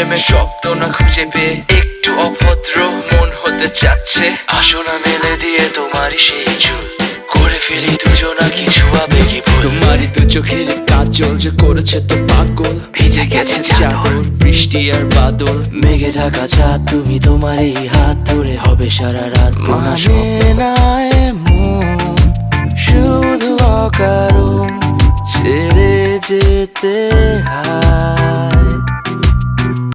প্রেমের শব্দ না খুঁজে পেয়ে একটু অভদ্র মন হতে চাচ্ছে। আসো না মেলে দিয়ে তোমারই সেই চুল, করে ফেলি দুজনা কিছু আবেগী ভুল। তোমারই তো চোখের কাজল যে করেছে তো পাগল, ভিজে গেছে চাদর বৃষ্টি আর বাদল। মেঘে ঢাকা চাঁদ তুমি তোমার এই হাত ধরে হবে সারা রাত। মানে না এমন শুধু অকারণ ছেড়ে যেতে হয়।